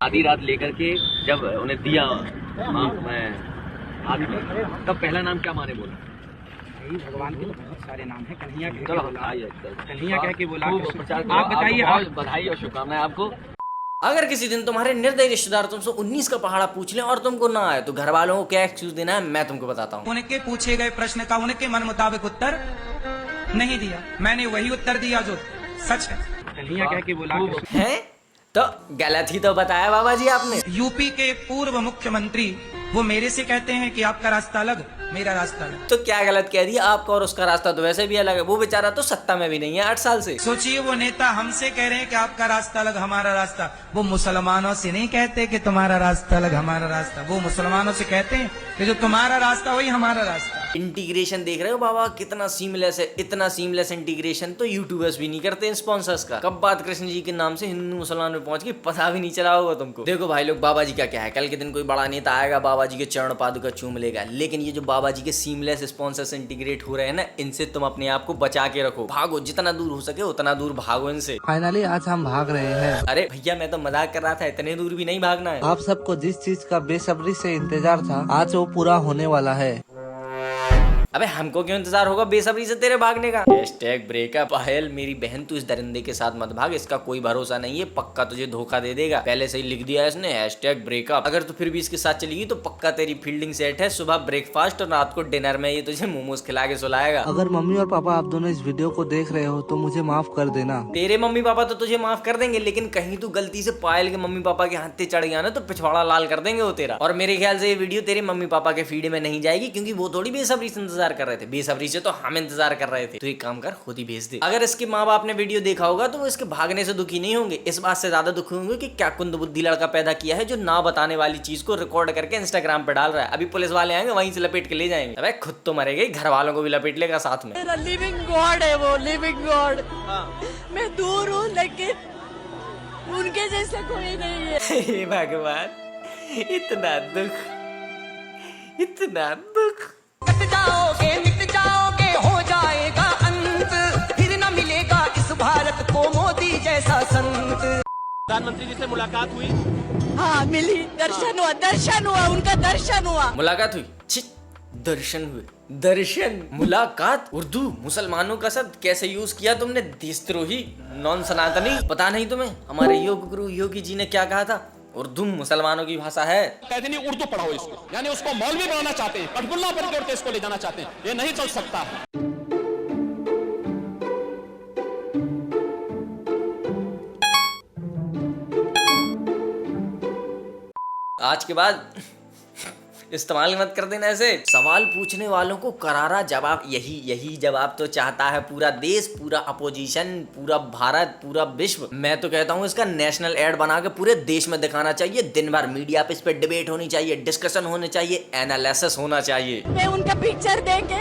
आधी रात लेकर के जब उन्हें दिया मैं आदि तब पहला नाम क्या माने बोला? यही भगवान के तो बहुत सारे नाम हैं। कन्हैया कह के चलो बोला, आइए, कन्हैया कह के बोला। आप बताइए, बहुत बधाई और शुभकामनाएं आपको। अगर किसी दिन तुम्हारे निर्दयी रिश्तेदार तुमसे 19 का पहाड़ा पूछ लें और तुमको ना आए तो घर वालों को क्या एक्सक्यूज देना है मैं तुमको बताता हूँ। उनके पूछे गए प्रश्न का उनके मन मुताबिक उत्तर नहीं दिया, मैंने वही उत्तर दिया जो सच है। कन्हैया कह के बोला हैं तो गलत ही तो बताया बाबा जी आपने। यूपी के पूर्व मुख्यमंत्री वो मेरे से कहते हैं कि आपका रास्ता अलग, मेरा रास्ता अलग। तो क्या गलत कह दिया? आपका और उसका रास्ता तो वैसे भी अलग है। वो बेचारा तो सत्ता में भी नहीं है 8 साल से। सोचिए, वो नेता हमसे कह रहे हैं कि आपका रास्ता अलग, हमारा रास्ता। वो मुसलमानों से नहीं कहते कि तुम्हारा रास्ता अलग, हमारा रास्ता। वो मुसलमानों से कहते हैं कि जो तुम्हारा रास्ता वही हमारा रास्ता। इंटीग्रेशन देख रहे हो बाबा कितना सीमलेस है। इतना सीमलेस इंटीग्रेशन तो यूट्यूबर्स भी नहीं करते स्पॉन्सर्स का। कब बात कृष्ण जी के नाम से हिंदू मुसलमान में पहुंच गई पता भी नहीं चला होगा तुमको। देखो भाई लोग, बाबा जी का क्या है, कल के दिन कोई बड़ा नेता आएगा बाबा जी के चरण पादुका चूम लेगा, लेकिन ये जो बाबा जी के सीमलेस स्पॉन्सर्स इंटीग्रेट हो रहे हैं ना, इनसे तुम अपने आप को बचा के रखो। भागो, जितना दूर हो सके उतना दूर भागो इनसे। फाइनली आज हम भाग रहे हैं। अरे भैया मैं तो मजाक कर रहा था, इतने दूर भी नहीं भागना है। आप सबको जिस चीज का बेसब्री से इंतजार था आज वो पूरा होने वाला है। अबे हमको क्यों इंतजार होगा बेसब्री से तेरे भागने का। #ब्रेकअप। पायल मेरी बहन तू इस दरिंदे के साथ मत भाग, इसका कोई भरोसा नहीं है, पक्का तुझे धोखा दे देगा। पहले से ही लिख दिया है इसने #ब्रेकअप। अगर तू फिर भी इसके साथ चलेगी तो पक्का तेरी फील्डिंग सेट है। सुबह ब्रेकफास्ट और रात को डिनर में ये तुझे मोमोज खिला के सुलाएगा। अगर मम्मी और पापा आप दोनों इस वीडियो को देख रहे हो तो मुझे माफ कर देना। तेरे मम्मी पापा तो तुझे माफ कर देंगे, लेकिन कहीं तू गलती से पायल के मम्मी पापा के हाथ चढ़ गया ना तो पिछवाड़ा लाल कर देंगे वो तेरा। और मेरे ख्याल से ये वीडियो तेरे मम्मी पापा के फीड में नहीं जाएगी, क्योंकि वो थोड़ी बेसब्री से इंतजार कर रहे थे। बेसब्री से तो हम इंतजार कर रहे थे। तो एक काम कर, खुद ही भेज दे। अगर इसके माँ बाप ने वीडियो देखा होगा तो वो इसके भागने से दुखी नहीं होंगे, इस बात से ज्यादा दुखी होंगे कि क्या कुंद बुद्धि लड़का पैदा किया है जो ना बताने वाली चीज को रिकॉर्ड करके इंस्टाग्राम पे डाल रहा है। अभी पुलिस वाले आएंगे वहीं से लपेट के ले जाएंगे। अबे खुद तो मरेगा, घर वालों को भी लपेट लेगा साथ में। मेरा लिविंग गॉड है वो, लिविंग गॉड। मैं दूर हूँ लेकिन उनके जैसा कोई नहीं है। हे भगवान, इतना दुख, इतना दुख। मिट जाओगे हो जाएगा अंत, फिर न मिलेगा इस भारत को मोदी जैसा संत। प्रधानमंत्री जी से मुलाकात हुई? हाँ मिली, दर्शन हुआ, उनका दर्शन हुआ। मुलाकात हुई? दर्शन हुए। दर्शन, मुलाकात। उर्दू मुसलमानों का शब्द कैसे यूज किया तुमने? देशद्रोही, नॉन सनातनी। पता नहीं तुम्हें हमारे योग गुरु योगी जी ने क्या कहा था? उर्दू मुसलमानों की भाषा है। कहते नहीं उर्दू पढ़ाओ इसको, यानी उसको मौलवी बनाना चाहते हैं, पटगुल्ला बन के इसको ले जाना चाहते हैं। ये नहीं चल सकता है। आज के बाद इस्तेमाल मत कर देना ऐसे। सवाल पूछने वालों को करारा जवाब। यही जवाब तो चाहता है पूरा देश, पूरा अपोजिशन, पूरा भारत, पूरा विश्व। मैं तो कहता हूँ इसका नेशनल एड बना के पूरे देश में दिखाना चाहिए। दिन भर मीडिया पे इस पे डिबेट होनी चाहिए, डिस्कशन होने चाहिए, एनालिसिस होना चाहिए। मैं उनका पिक्चर देख के,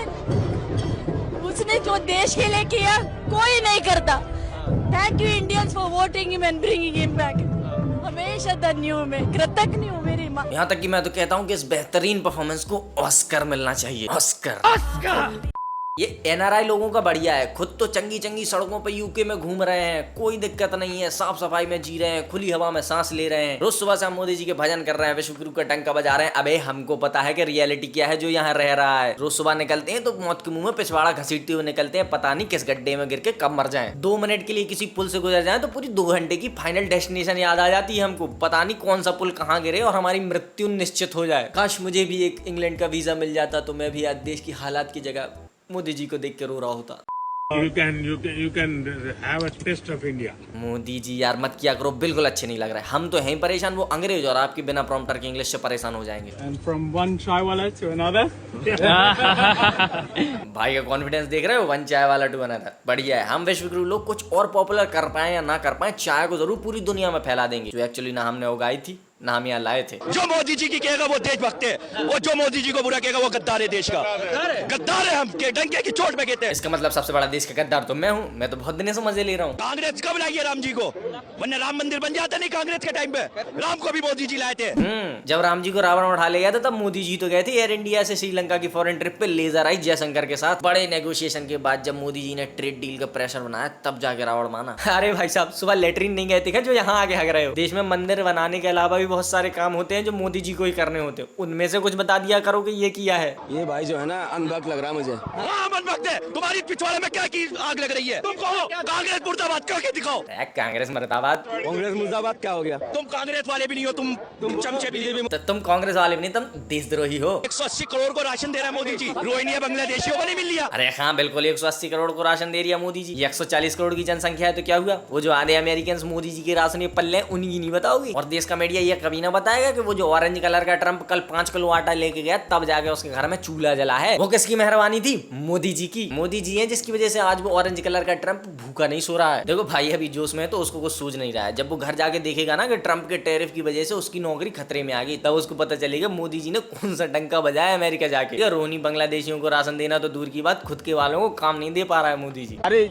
उसने जो देश के लिए किया कोई नहीं करता। Thank you Indians for voting him and bringing him back. हमेशा धन्य हूँ, मैं कृतज्ञ हूँ मेरी माँ। यहाँ तक कि मैं तो कहता हूँ कि इस बेहतरीन परफॉर्मेंस को ऑस्कर मिलना चाहिए। ऑस्कर। ये एनआरआई लोगों का बढ़िया है, खुद तो चंगी सड़कों पे यूके में घूम रहे हैं, कोई दिक्कत नहीं है, साफ सफाई में जी रहे हैं, खुली हवा में सांस ले रहे हैं। रोज सुबह से हम मोदी जी के भजन कर रहे हैं, विश्व गुरु का टंका बजा रहे हैं। अबे हमको पता है कि रियलिटी क्या है जो यहाँ रह रहा है। रोज सुबह निकलते हैं तो मौत के मुंह में पिछवाड़ा घसीटते हुए निकलते हैं, पता नहीं किस गड्ढे में गिर के कब मर जाए। 2 मिनट के लिए किसी पुल से गुजर जाए तो पूरी 2 घंटे की फाइनल डेस्टिनेशन याद आ जाती है हमको। पता नहीं कौन सा पुल कहाँ गिरे और हमारी मृत्यु निश्चित हो जाए। काश मुझे भी एक इंग्लैंड का वीजा मिल जाता तो मैं भी आज देश की हालात की जगह मोदी जी को देख के रो रहा होता। You can have a taste of India. Modi ji यार मत किया करो, बिल्कुल अच्छे नहीं लग रहा है। हम तो हैं परेशान, वो अंग्रेज और आपकी बिना प्रॉम्प्टर के इंग्लिश से परेशान हो जाएंगे। And from one chai wala to another. भाई का कॉन्फिडेंस देख रहे हो, 1 चाय वाला टू अनदर। बढ़िया है। हम विश्व गुरु लोग कुछ और पॉपुलर कर पाए या ना कर पाए, चाय को जरूर पूरी दुनिया में फैला देंगे जो एक्चुअली ना हमने उगाई थी ना हम यहाँ लाए थे। जो मोदी जी की कहेगा वो देशभक्त है, और जो मोदी जी को बुरा कहेगा वो गद्दार है, देश का गद्दार है। हम के डंके की चोट पे कहते हैं। इसका मतलब सबसे बड़ा देश का गद्दार तो मैं हूँ। मैं तो बहुत दिनों से मजे ले रहा हूँ। कांग्रेस कब लाई है राम जी को? वरना राम मंदिर बन जाता नहीं कांग्रेस के टाइम पे। राम को भी मोदी जी लाए थे। जब राम जी को रावण उठा ले गया था तब मोदी जी तो गए थे एयर इंडिया से श्रीलंका की फॉरेन ट्रिप पे लेजर आई जयशंकर के साथ। बड़े नेगोशिएशन के बाद जब मोदी जी ने ट्रेड डील का प्रेशर बनाया तब जाके रावण माना। अरे भाई साहब, सुबह लेटरिन नहीं गए थे क्या जो यहाँ आके हग रहे हो? देश में मंदिर बनाने के अलावा भी बहुत सारे काम होते हैं जो मोदी जी को ही करने होते हैं। उनमें से कुछ बता दिया करो कि ये किया है। ये भाई जो है ना अनभक्त लग रहा है मुझे। हाँ अनभक्त है। तुम्हारी पिछवाड़े में क्या की आग लग रही है? तुम कहो कांग्रेस मुर्दाबाद करके दिखाओ। कांग्रेस मुर्दाबाद, कांग्रेस मुर्दाबाद क्या हो गया? तुम कांग्रेस वाले भी नहीं हो, तुम चमचे भी। तो तुम कांग्रेस वाले भी नहीं, तुम देशद्रोही हो। 180 करोड़ को राशन दे रहा है मोदी जी। रोहिंग्या बांग्लादेशियों को नहीं मिल लिया। अरे हाँ बिल्कुल, 180 करोड़ को राशन दे रहा मोदी जी। 140 करोड़ की जनसंख्या है तो क्या हुआ? वो जो आधे अमेरिकन मोदी जी के राशन ये पल्ले उन्हीं की नहीं बताओगी। और देश का मीडिया ये कभी ना बताएगा कि वो जो ऑरेंज कलर का ट्रम्प कल 5 किलो आटा लेके गया तब जाके उसके घर में चूल्हा जला है। वो किसकी मेहरबानी थी? मोदी जी की। मोदी जी है जिसकी वजह से आज वो ऑरेंज कलर का ट्रम्प भूखा नहीं सो रहा है। देखो भाई अभी जोश में है तो उसको कुछ सूझ नहीं रहा है। जब वो घर जाके देखेगा ना कि ट्रम्प के टैरिफ की वजह से उसकी नौकरी खतरे में आ गई तब उसको पता चलेगा मोदी जी ने कौन सा डंका बजाया अमेरिका जाके। या रोहिणी बांग्लादेशियों को राशन देना तो दूर की बात, खुद के वालों को काम नहीं दे पा रहा है मोदी जी। अरे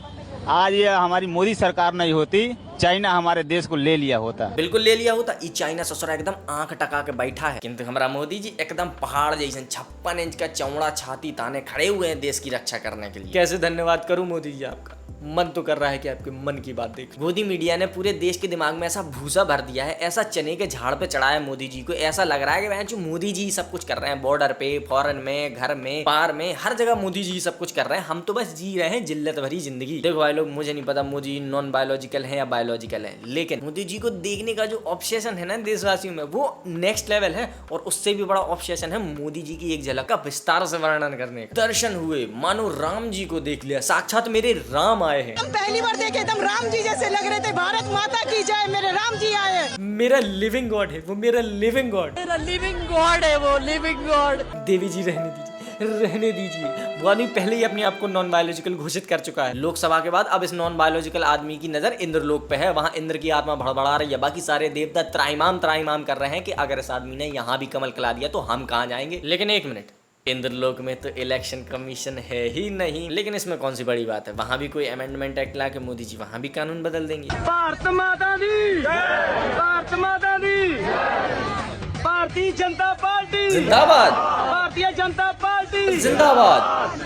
आज ये हमारी मोदी सरकार नहीं होती, चाइना हमारे देश को ले लिया होता। बिल्कुल ले लिया होता। ई चाइना ससुरा एकदम आंख टका के बैठा है, किंतु हमारा मोदी जी एकदम पहाड़ जैसे 56 इंच का चौड़ा छाती ताने खड़े हुए हैं देश की रक्षा करने के लिए। कैसे धन्यवाद करूं मोदी जी आपका। मन तो कर रहा है कि आपके मन की बात देख। मोदी मीडिया ने पूरे देश के दिमाग में ऐसा भूसा भर दिया है, ऐसा चने के झाड़ पे चढ़ाया मोदी जी को। ऐसा लग रहा है कि वह जो मोदी जी सब कुछ कर रहे हैं, बॉर्डर पे, फॉरेन में, घर में, पार में, हर जगह मोदी जी सब कुछ कर रहे हैं। हम तो बस जी रहे हैं जिल्लत भरी जिंदगी। देखो भाई लोग, मुझे नहीं पता मोदी नॉन बायोलॉजिकल है या बायोलॉजिकल है, लेकिन मोदी जी को देखने का जो ऑब्सेशन है ना देशवासियों में वो नेक्स्ट लेवल है। और उससे भी बड़ा ऑब्सेशन है मोदी जी की एक झलक का विस्तार से वर्णन करने का। दर्शन हुए, मानो राम जी को देख लिया, साक्षात मेरे राम आए हैं। हम पहली बार देखे एकदम राम जी जैसे लग रहे थे। भारत माता की जय, मेरे राम जी आए। मेरा लिविंग गॉड है वो, मेरा लिविंग गॉड। मेरा लिविंग गॉड है वो, लिविंग गॉड। देवी जी रहने दीजिए, रहने दीजिए। वो आदमी पहले ही अपने आप को नॉन बायोलॉजिकल घोषित कर चुका है। लोकसभा के बाद अब इस नॉन बायोलॉजिकल आदमी की नजर इंद्रलोक पे है। वहां इंद्र की आत्मा भड़बड़ा रही है। बाकी सारे देवता त्राईमाम कर रहे हैं कि अगर इस आदमी ने यहाँ भी कमल खिला दिया तो हम कहाँ जाएंगे। लेकिन एक मिनट, इंद्रलोक में तो इलेक्शन कमीशन है ही नहीं। लेकिन इसमें कौन सी बड़ी बात है, वहाँ भी कोई अमेंडमेंट एक्ट ला के मोदी जी वहाँ भी कानून बदल देंगे। भारत माता दी, भारत माता दी, भारतीय जनता पार्टी जिंदाबाद, भारतीय जनता पार्टी जिंदाबाद,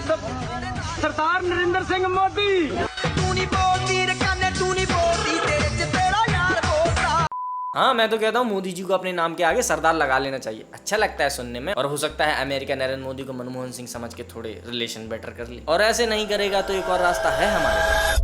सरदार नरेंद्र सिंह मोदी। तू नहीं बोलती रे काने, तू नहीं बोलती, तेरे से तेरा यार बोलता। हाँ मैं तो कहता हूँ मोदी जी को अपने नाम के आगे सरदार लगा लेना चाहिए। अच्छा लगता है सुनने में। और हो सकता है अमेरिका नरेंद्र मोदी को मनमोहन सिंह समझ के थोड़े रिलेशन बेटर कर ले। और ऐसे नहीं करेगा तो एक और रास्ता है हमारे पास।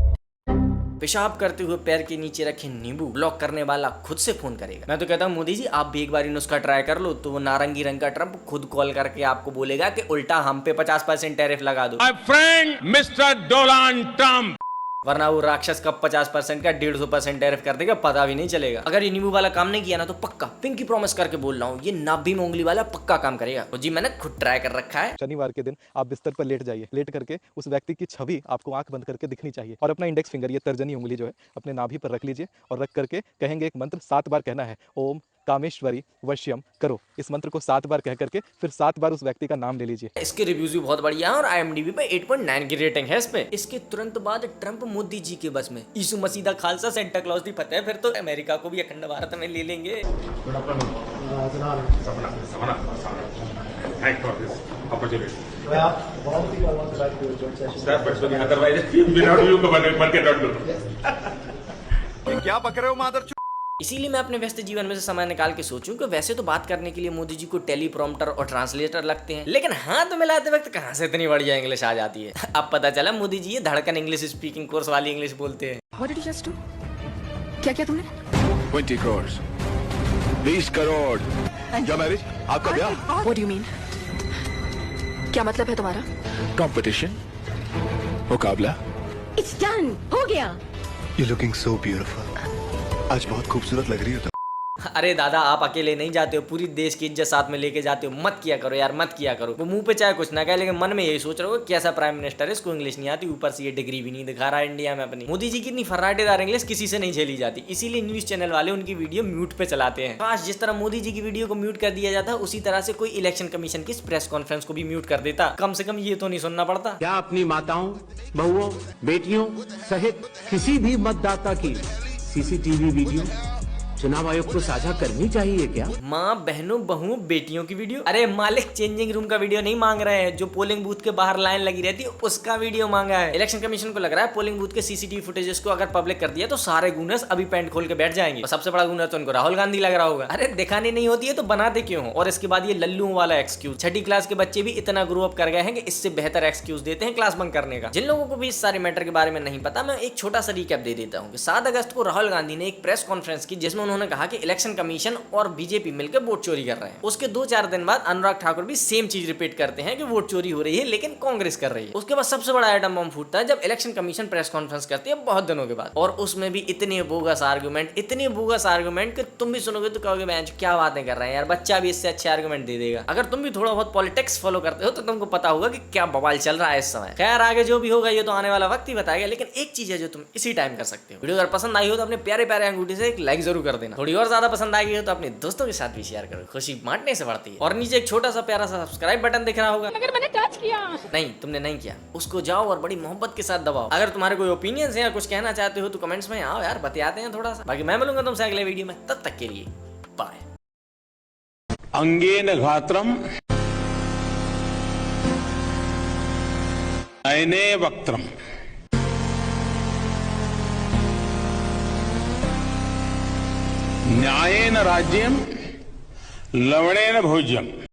पेशाब करते हुए पैर के नीचे रखे नींबू ब्लॉक करने वाला खुद से फोन करेगा। मैं तो कहता हूँ मोदी जी आप भी एक बार नुस्खा ट्राई कर लो। तो वो नारंगी रंग का ट्रम्प खुद कॉल करके आपको बोलेगा कि उल्टा हम पे 50% टैरिफ लगा दो। My friend Mr. Donald Trump. वरना वो राक्षस का 50% का 150% टैरिफ कर देगा, पता भी नहीं चलेगा। अगर ये नींबू वाला काम नहीं किया ना तो पक्का पिंकी प्रॉमिस करके बोल रहा हूँ ये नाभि मोंगली वाला पक्का काम करेगा। तो जी मैंने खुद ट्राई कर रखा है। शनिवार के दिन आप बिस्तर पर लेट जाइए। लेट करके उस व्यक्ति की छवि आपको आंख बंद करके दिखनी चाहिए और अपना इंडेक्स फिंगर, ये तर्जनी उंगली जो है, अपने नाभि पर रख लीजिए और रख करके कहेंगे एक मंत्र 7 बार कहना है, ओम कामेश्वरी वश्यम करो। इस मंत्र को 7 बार कह करके फिर 7 बार उस व्यक्ति का नाम ले लीजिए। इसके रिव्यूज भी बहुत बढ़िया है और IMDb पे 8.9 की रेटिंग है इस पे। इसके तुरंत बाद ट्रम्प मोदी जी के बस में, यीशु मसीह दा खालसा सेंटा क्लॉज दी फतेह। फिर तो अमेरिका को भी अखंड भारत में ले लेंगे। Thanks for this opportunity. Otherwise, without you, one cannot do. क्या पक रहे हो मादर? इसीलिए मैं अपने व्यस्त जीवन में से समय निकाल के सोचूं कि वैसे तो बात करने के लिए मोदी जी को टेलीप्रॉम्प्टर और ट्रांसलेटर लगते हैं, लेकिन हाथ मिलाते वक्त कहाँ से इतनी बढ़िया इंग्लिश आ जाती है। अब पता चला मोदी जी ये धड़कन इंग्लिश स्पीकिंग कोर्स वाली इंग्लिश बोलते हैं। What did you just do? क्या किया तुमने? 20 crores, 20 करोड़। क्या मैरिज? आपका ब्याह? What do you mean? क्या मतलब है तुम्हारा? कंपटीशन, मुकाबला। It's done. हो गया। You're looking so beautiful. आज बहुत खूबसूरत लग रही हो तुम। अरे दादा आप अकेले नहीं जाते हो, पूरी देश की इज्जत साथ में लेके जाते हो। मत किया करो यार, मत किया करो। वो मुंह पे चाहे कुछ ना कहे, लेकिन मन में यही सोच रहे हो कैसा प्राइम मिनिस्टर है, इसको इंग्लिश नहीं आती, ऊपर से ये डिग्री भी नहीं दिखा रहा है इंडिया में अपनी। मोदी जी की इतनी फर्राटेदार इंग्लिश किसी से नहीं झेली जाती, इसीलिए न्यूज चैनल वाले उनकी वीडियो म्यूट पे चलाते हैं। काश जिस तरह मोदी जी की वीडियो को म्यूट कर दिया जाता, उसी तरह से कोई इलेक्शन कमीशन की प्रेस कॉन्फ्रेंस को भी म्यूट कर देता, कम से कम ये तो नहीं सुनना पड़ता। क्या अपनी माताओं, बहुओं, बेटियों सहित किसी भी मतदाता की सीसीटीवी वीडियो चुनाव आयोग को साझा करनी चाहिए क्या? माँ, बहनों, बहुओं, बेटियों की वीडियो? अरे मालिक, चेंजिंग रूम का वीडियो नहीं मांग रहे हैं, जो पोलिंग बूथ के बाहर लाइन लगी रहती है उसका वीडियो मांगा है। इलेक्शन कमीशन को लग रहा है पोलिंग बूथ के सीसीटीवी फुटेजेस को अगर पब्लिक कर दिया तो सारे गूनर्स अभी पैंट खोल के बैठ जाएंगे। और सबसे बड़ा गूनर तो उनको राहुल गांधी लग रहा होगा। अरे दिखानी नहीं होती है तो बनाते क्यों हो? और इसके बाद ये लल्लू वाला एक्सक्यूज, छठी क्लास के बच्चे भी इतना ग्रो अप कर गए हैं कि इससे बेहतर एक्सक्यूज देते हैं क्लास बंक करने का। जिन लोगों को भी इस सारे मैटर के बारे में नहीं पता, मैं एक छोटा सा रिकैप दे देता हूँ। 7 अगस्त को राहुल गांधी ने एक प्रेस कॉन्फ्रेंस की जिसमें उन्होंने कहा कि इलेक्शन कमीशन और बीजेपी मिलकर वोट चोरी कर रहे हैं। उसके 2-4 दिन बाद अनुराग ठाकुर भी सेम चीज रिपीट करते हैं कि वोट चोरी हो रही है लेकिन कांग्रेस कर रही है। उसके बाद सबसे बड़ा एटम बम फूटता है जब इलेक्शन कमीशन प्रेस कॉन्फ्रेंस करती है बहुत दिनों के बाद, और उसमें भी इतने बोगस आर्गुमेंट कि तुम भी सुनोगे तो कहोगे मैं क्या बातें कर रहे हैं यार, बच्चा भी इससे अच्छे आर्गुमेंट दे देगा। अगर तुम भी थोड़ा बहुत पॉलिटिक्स फॉलो करते हो तो तुमको पता होगा कि क्या बवाल चल रहा है इस समय। खैर आगे जो भी होगा ये तो आने वाला वक्त ही बताएगा, लेकिन एक चीज है जो तुम इसी टाइम कर सकते हो। वीडियो अगर पसंद आई हो तो अपने प्यारे प्यारे अंगूठे से एक लाइक जरूर कर देना। थोड़ी और ज्यादा पसंद आई हो तो अपने दोस्तों के साथ भी शेयर करो, खुशी बांटने से बढ़ती है। और नीचे एक छोटा सा प्यारा सा सब्सक्राइब बटन दिख रहा होगा, अगर मैंने टच किया नहीं तुमने नहीं किया, उसको जाओ और बड़ी मोहब्बत के साथ दबाओ। अगर तुम्हारे कोई ओपिनियंस है या कुछ कहना चाहते हो तो कमेंट्स में आओ यार, बतियाते हैं थोड़ा सा। बाकी मैं मिलूंगा तुमसे अगले वीडियो में, तब तक के लिए बाय। अंगेन घात्रम नयने वक्त्रम न्यायेन राज्यम लवणेन भोज्यम।